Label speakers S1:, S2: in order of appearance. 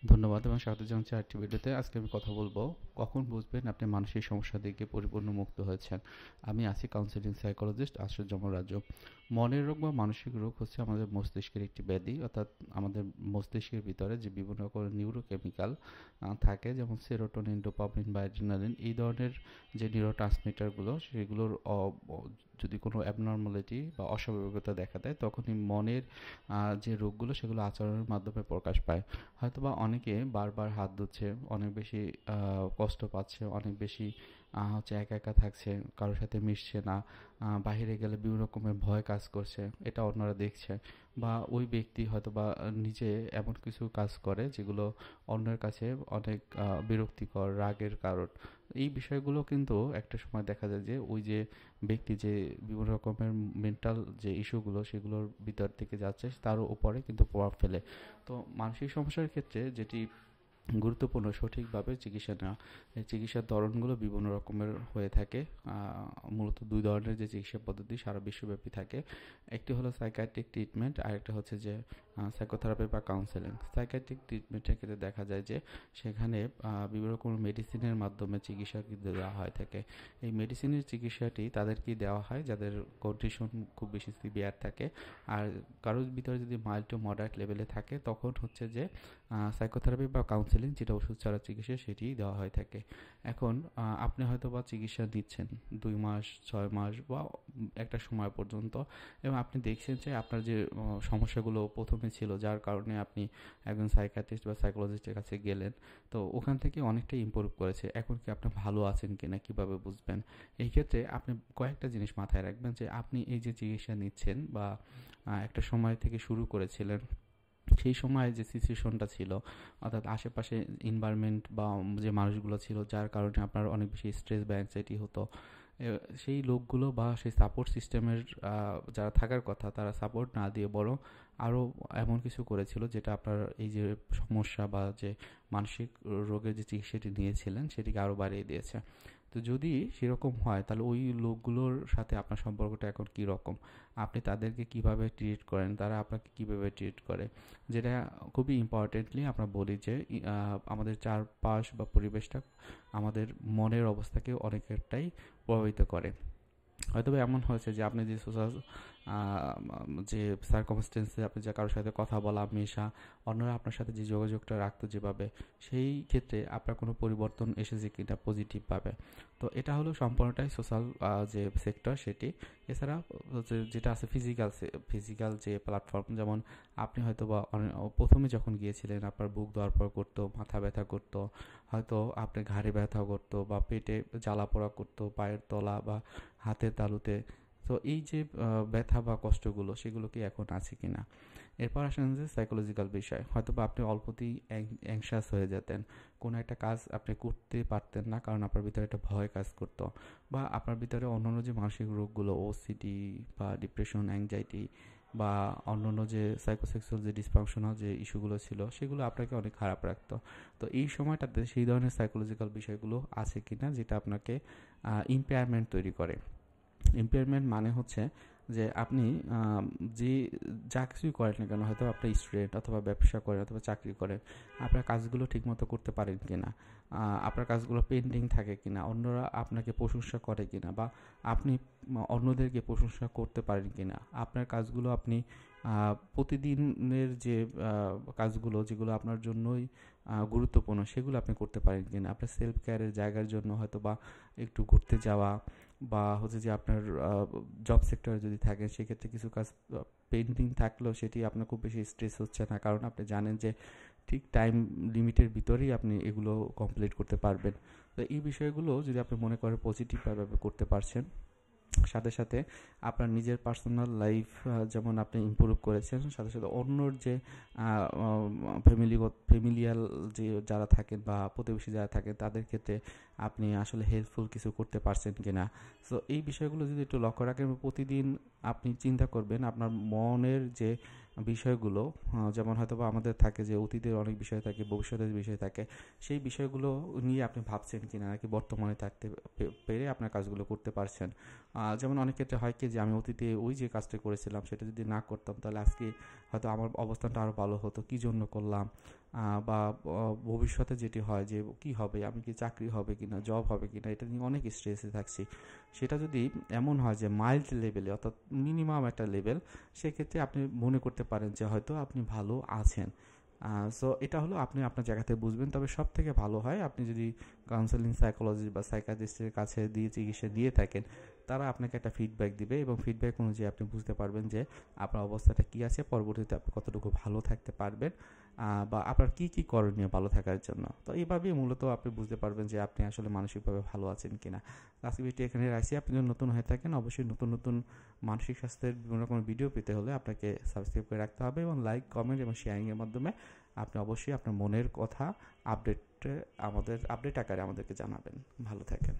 S1: ধন্যবাদ এবং স্বাগত জানাচ্ছি আরেকটি ভিডিওতে। আজকে আমি কথা বলবো কখন বুঝবেন আপনি মানসিক সমস্যা থেকে পরিপূর্ণ মুক্ত হয়েছেন। আমি আছি কাউন্সিলিং সাইকোলজিস্ট আশ্চর্যময় রাজু। মনের রোগ বা মানসিক রোগ হচ্ছে আমাদের মস্তিষ্কের একটি ব্যাধি, অর্থাৎ আমাদের মস্তিষ্কের ভিতরে যে বিভিন্ন রকমের নিউরোকেমিক্যাল থাকে, যেমন সেরোটোনিন, ডোপামিন বা অ্যাড্রিনালিন, এই ধরনের যে নিউরো ট্রান্সমিটারগুলো সেগুলোর যদি কোনো অ্যাবনর্মালিটি বা অস্বাভাবিকতা দেখা দেয়, তখনই মনের যে রোগগুলো সেগুলো আচরণের মাধ্যমে প্রকাশ পায়। হয়তোবা অনেকে বারবার হাত ধুচ্ছে, অনেক বেশি কষ্ট পাচ্ছে, অনেক বেশি হচ্ছে একা একা থাকছে, কারোর সাথে মিশছে না, বাইরে গেলে বিভিন্ন রকমের ভয় কাজ করছে, এটা অন্যরা দেখছে। বা ওই ব্যক্তি হয়তোবা নিজে এমন কিছু কাজ করে যেগুলো অন্যের কাছে অনেক বিরক্তিকর, রাগের কারণ। এই বিষয়গুলো কিন্তু একটা সময় দেখা যায় যে ওই যে ব্যক্তি যে বিভিন্ন রকমের মেন্টাল যে ইস্যুগুলো সেগুলোর ভিতর থেকে যাচ্ছে তার উপরে কিন্তু প্রভাব ফেলে। তো মানসিক সমস্যার ক্ষেত্রে যেটি গুরুত্বপূর্ণ সঠিকভাবে চিকিৎসা নেওয়া। এই চিকিৎসার ধরনগুলো বিভিন্ন রকমের হয়ে থাকে। মূলত দুই ধরনের যে চিকিৎসা পদ্ধতি সারা বিশ্বব্যাপী থাকে। একটি হলো সাইকিয়াট্রিক ট্রিটমেন্ট, আর একটা হচ্ছে যে সাইকোথেরাপি বা কাউন্সেলিং। সাইকিয়াট্রিক ট্রিটমেন্টের ক্ষেত্রে দেখা যায় যে সেখানে বিভিন্ন রকম মেডিসিনের মাধ্যমে চিকিৎসা কিন্তু দেওয়া হয়ে থাকে। এই মেডিসিনের চিকিৎসাটি তাদেরকেই দেওয়া হয় যাদের কন্ডিশন খুব বেশি সিভিয়ার থাকে। আর কারোর ভিতরে যদি মাইল্ড টু মডারেট লেভেলে থাকে তখন হচ্ছে যে সাইকোথেরাপি বা কাউন্সেলিং, যেটা ওষুধ ছাড়া চিকিৎসা, সেটিই দেওয়া হয়ে থাকে। এখন আপনি হয়তো বা চিকিৎসা দিচ্ছেন 2 মাস, 6 মাস বা একটা সময় পর্যন্ত, এবং আপনি দেখছেন যে আপনার যে সমস্যাগুলো প্রথমে ছিল যার কারণে আপনি একজন সাইকিয়াট্রিস্ট বা সাইকোলজিস্টের কাছে গেলেন, তো ওখান থেকে অনেকটাই ইমপ্রুভ করেছে। এখন কি আপনি ভালো আছেন কিনা কীভাবে বুঝবেন? এই ক্ষেত্রে আপনি কয়েকটা জিনিস মাথায় রাখবেন যে আপনি এই যে চিকিৎসা নিচ্ছেন বা একটা সময় থেকে শুরু করেছিলেন, সেই সময় যে সিচুয়েশনটা ছিল, অর্থাৎ আশেপাশে এনভায়রনমেন্ট বা যে মানুষগুলো ছিল যার কারণে আপনার অনেক বেশি স্ট্রেস বা অ্যাংজাইটি হতো, সেই লোকগুলো বা সেই সাপোর্ট সিস্টেমের যারা থাকার কথা তারা সাপোর্ট না দিয়ে বরং আরও এমন কিছু করেছিল যেটা আপনার এই যে সমস্যা বা যে মানসিক রোগের যে চিকিৎসাটি নিয়েছিলেন সেটিকে আরও বাড়িয়ে দিয়েছে। তো যদি সেরকম হয় তাহলে ওই লোকগুলোর সাথে আপনার সম্পর্কটা এখন কী রকম, আপনি তাদেরকে কিভাবে ট্রিট করেন, তারা আপনাকে কীভাবে ট্রিট করে, যেটা খুবই ইম্পর্টেন্টলি আমরা বলি যে আমাদের চারপাশ বা পরিবেশটা আমাদের মনের অবস্থাকে অনেকটাই প্রভাবিত করে। হয়তো এমন হয়েছে যে আপনি যে সোশ্যাল যে সার্কামস্টেন্সে আপনি যে কারোর সাথে কথা বলা, মেশা, অন্যরা আপনার সাথে যে যোগাযোগটা রাখতো যেভাবে, সেই ক্ষেত্রে আপনার কোনো পরিবর্তন এসেছে কিনা পজিটিভভাবে। তো এটা হলো সম্পূর্ণটাই সোশ্যাল যে সেক্টর সেটি। এছাড়া হচ্ছে যেটা আছে ফিজিক্যাল যে প্ল্যাটফর্ম, যেমন আপনি হয়তো বা প্রথমে যখন গিয়েছিলেন আপনার বুক ধড়ফড় করতো, মাথা ব্যথা করতো, হয়তো আপনার ঘাড়ে ব্যথা করতো বা পেটে জ্বালা পোড়া করতো, পায়ের তলা বা হাতের তালুতে। তো এই যে ব্যথা বা কষ্টগুলো সেগুলো কি এখন আছে কিনা। এরপর আসেন যে সাইকোলজিক্যাল বিষয়, হয়তো বা আপনি অল্পতেই অ্যাংশাস হয়ে যেতেন, কোনো একটা কাজ আপনি করতে পারতেন না কারণ আপনার ভিতরে একটা ভয় কাজ করতো, বা আপনার ভিতরে অন্যান্য যে মানসিক রোগগুলো, ওসিডি বা ডিপ্রেশন, অ্যাংজাইটি বা অন্যান্য যে সাইকোসেক্সুয়াল যে ডিসফাংশনাল যে ইস্যুগুলো ছিল সেগুলো আপনাকে অনেক খারাপ রাখতো। তো এই সময়টাতে সেই ধরনের সাইকোলজিক্যাল বিষয়গুলো আছে কিনা যেটা আপনাকে ইম্পেয়ারমেন্ট তৈরি করে। ইম্পেয়ারমেন্ট মানে হচ্ছে যে আপনি যে যা কিছুই করেন না কেন, হয়তো আপনি স্টুডেন্ট অথবা ব্যবসা করেন অথবা চাকরি করেন, আপনার কাজগুলো ঠিকমতো করতে পারেন কিনা, আপনার কাজগুলো পেন্ডিং থাকে কিনা, অন্যরা আপনাকে প্রশংসা করে কিনা, বা আপনি অন্যদেরকে প্রশংসা করতে পারেন কিনা, আপনার কাজগুলো আপনি প্রতিদিনের যে কাজগুলো যেগুলো আপনার জন্যই গুরুত্বপূর্ণ সেগুলো আপনি করতে পারেন কিনা, আপনার সেলফ কেয়ারের জায়গার জন্য হয়তো বা একটু ঘুরতে যাওয়া, বা হচ্ছে যে আপনার জব সেক্টরে যদি থাকেন সেক্ষেত্রে কিছু কাজ পেন্ডিং থাকলেও সেটি আপনার খুব বেশি স্ট্রেস হচ্ছে না কারণ আপনি জানেন যে ঠিক টাইম লিমিটের ভিতরেই আপনি এগুলো কমপ্লিট করতে পারবেন। তো এই বিষয়গুলো যদি আপনি মনে করেন পজিটিভভাবে করতে পারছেন, সাথে সাথে আপনার নিজের পার্সোনাল লাইফ যেমন আপনি ইমপ্রুভ করেছেন, সাথে সাথে অন্যর যে ফ্যামিলিয়াল যে যারা থাকেন বা প্রতিবেশী যারা থাকেন তাদের ক্ষেত্রে আপনি আসলে হেল্পফুল কিছু করতে পারছেন কিনা। সো এই বিষয়গুলো যদি একটু লক্ষ্য রাখেন, প্রতিদিন আপনি চিন্তা করবেন আপনার মনের যে বিষয়গুলো, যেমন হয়তো বা আমাদের থাকে যে অতীতের অনেক বিষয় থাকে, ভবিষ্যতের বিষয় থাকে, সেই বিষয়গুলো নিয়ে আপনি ভাবছেন কিনা, নাকি বর্তমানে থাকতে পেরে আপনার কাজগুলো করতে পারছেন। যেমন অনেক ক্ষেত্রে হয় কি যে আমি অতীতে ওই যে কাজটা করেছিলাম সেটা যদি না করতাম তাহলে আজকে হয়তো আমার অবস্থানটা আরও ভালো হতো, কী জন্য করলাম, বা ভবিষ্যতে যেটি হয় যে কি হবে, আমি কি চাকরি হবে কিনা, জব হবে কিনা, এটা নিয়ে অনেক স্ট্রেসে থাকছি। সেটা যদি এমন হয় যে মাইল্ড লেভেলে, অর্থাৎ মিনিমাম একটা লেভেল, সেক্ষেত্রে আপনি মনে করতে পারেন যে হয়তো আপনি ভালো আছেন। সো এটা হলো আপনি আপনার জায়গাতে বুঝবেন। তবে সব থেকে ভালো হয় আপনি যদি কাউন্সেলিং সাইকোলজিস্ট বা সাইকিয়াট্রিস্টের কাছে দিয়ে চিকিৎসা দিয়ে থাকেন, তারা আপনাকে একটা ফিডব্যাক দিবে এবং ফিডব্যাক অনুযায়ী আপনি বুঝতে পারবেন যে আপনার অবস্থাটা কী আছে, পরবর্তীতে আপনি কতটুকু ভালো থাকতে পারবেন, বা আপনার কী কী করণীয় ভালো থাকার জন্য। তো এইভাবেই মূলত আপনি বুঝতে পারবেন যে আপনি আসলে মানসিকভাবে ভালো আছেন কিনা। আজকে ভিডিও এখানে রাখছি। আপনি যদি নতুন হয়ে থাকেন, অবশ্যই নতুন নতুন মানসিক স্বাস্থ্যের বিভিন্ন রকমের ভিডিও পেতে হলে আপনাকে সাবস্ক্রাইব করে রাখতে হবে এবং লাইক, কমেন্ট এবং শেয়ারিংয়ের মাধ্যমে আপনি অবশ্যই আপনার মনের কথা আপডেট আকারে আমাদেরকে জানাবেন। ভালো থাকেন।